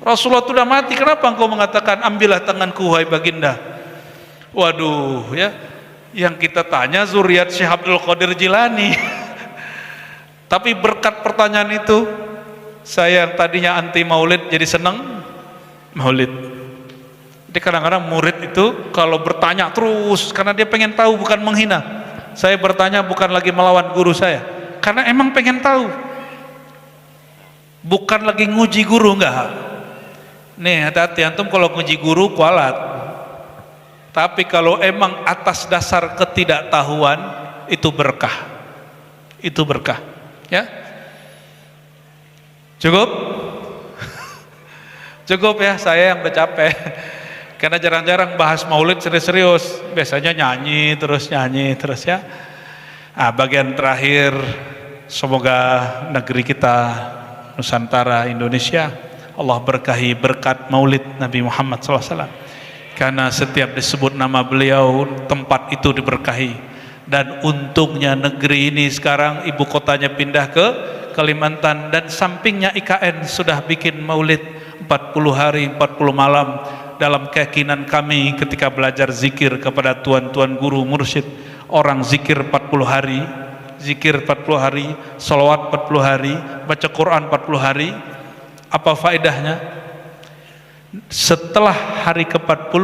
Rasulullah sudah mati, kenapa engkau mengatakan ambillah tanganku wahai baginda? Waduh ya, yang kita tanya zuriat Syekh Abdul Qadir Jilani. Tapi berkat pertanyaan itu, saya yang tadinya anti maulid jadi senang maulid. Jadi kadang-kadang murid itu kalau bertanya terus karena dia pengen tahu, bukan menghina. Saya bertanya bukan lagi melawan guru saya, karena emang pengen tahu, bukan lagi nguji guru. Enggak. Nih hati-hati antum kalau nguji guru kualat. Tapi kalau emang atas dasar ketidaktahuan, itu berkah. Itu berkah. Ya, cukup? Cukup ya, saya yang udah capek. Karena jarang-jarang bahas maulid serius-serius, biasanya nyanyi terus ya. Nah, bagian terakhir, semoga negeri kita Nusantara Indonesia Allah berkahi berkat maulid Nabi Muhammad SAW. Karena setiap disebut nama beliau tempat itu diberkahi. Dan untungnya negeri ini sekarang ibu kotanya pindah ke Kalimantan, dan sampingnya IKN sudah bikin maulid 40 hari 40 malam. Dalam keyakinan kami ketika belajar zikir kepada tuan-tuan guru mursyid, orang zikir 40 hari, zikir 40 hari, salawat 40 hari, baca Quran 40 hari. Apa faedahnya? Setelah hari ke-40,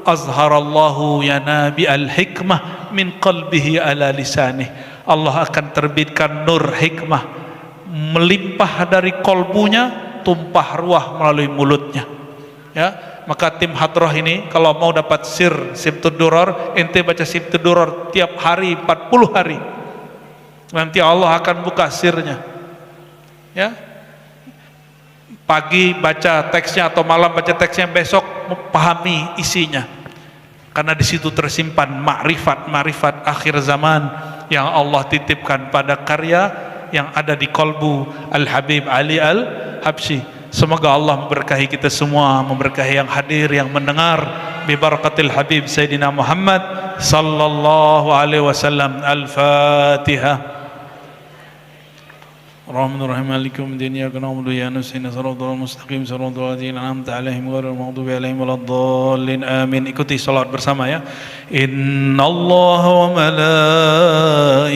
azharallahu ya nabi al-hikmah min qalbihi ala lisanih. Allah akan terbitkan nur hikmah melimpah dari kolbunya, tumpah ruah melalui mulutnya. Ya, maka tim hadroh ini kalau mau dapat Sibtud-Duror, ente baca Sibtud-Duror tiap hari 40 hari. Nanti Allah akan buka sirnya. Ya. Pagi baca teksnya atau malam baca teksnya, besok pahami isinya. Karena di situ tersimpan makrifat akhir zaman yang Allah titipkan pada karya yang ada di kolbu Al-Habib Ali Al-Habsyi. Semoga Allah memberkahi kita semua, memberkahi yang hadir, yang mendengar, bi barakatil Habib Sayyidina Muhammad sallallahu alaihi wasallam. Al-Fatihah. Rahmanir-Rahim, Maliki yaumiddin, iyyaka na'budu wa iyyaka nasta'in, shiratal mustaqim, shiratal ladzina an'amta 'alaihim ghairil maghdubi 'alaihim waladdallin. Amin. Ikuti salat bersama ya. Innallaha wa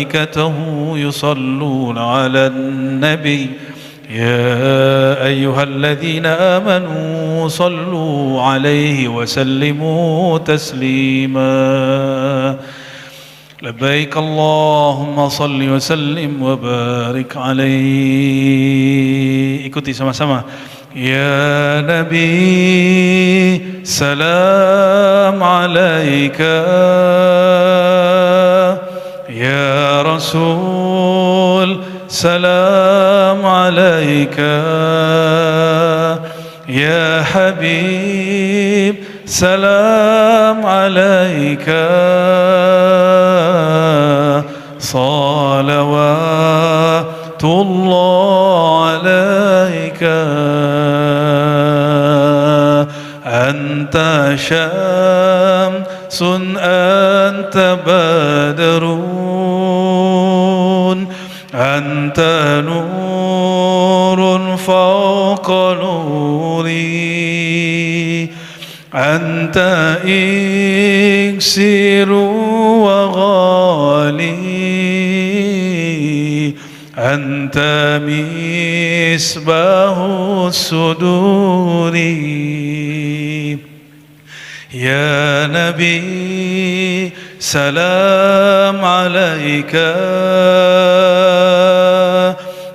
malaikatahu yusholluna 'alan nabi. يا أيها الذين آمنوا صلوا عليه وسلموا تسليما لبيك اللهم صل وسلم وبارك عليه. Ikuti sama-sama. Ya Nabi salam alaika, Ya Rasul salam alaika, Ya Habib salam alaika, salawatullah alaika, anta syamsun anta badrun, anta nurun fawqa nuri, أنت إكسير وغالي أنت مصباح الصدور يا نبي سلام عليك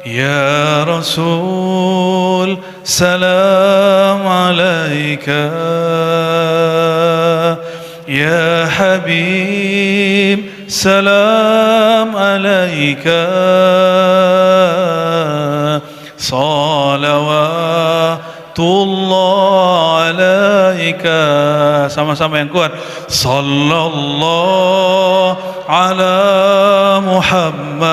يا رسول سلام عليك يا حبيب سلام عليك صلوات الله عليك sama-sama yang kuat sallallahu ala Muhammad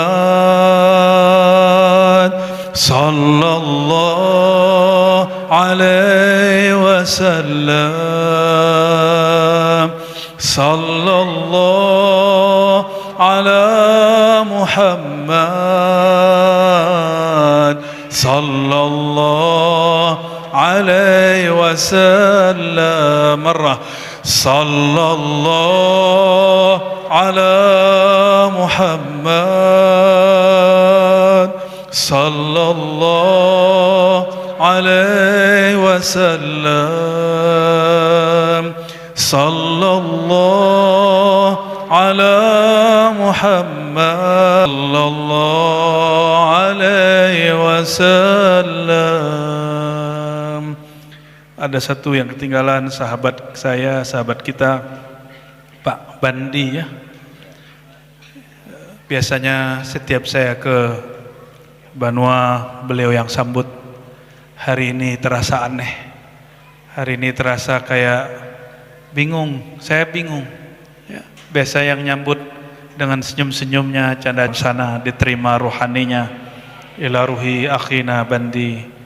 sallallahu alaihi wasallam sallallahu ala Muhammad sallallahu alaihi wasallam marrah sallallahu ala Muhammad sallallahu alaihi wasallam sallallahu ala Muhammad sallallahu alaihi wasallam. Ada satu yang ketinggalan, sahabat saya, sahabat kita, Pak Bandi ya. Biasanya setiap saya ke Banua, beliau yang sambut. Hari ini terasa aneh. Hari ini terasa kayak bingung, saya bingung. Ya, biasa yang nyambut dengan senyum-senyumnya, canda sana, diterima ruhaninya. Ila ruhi akhina Bandi.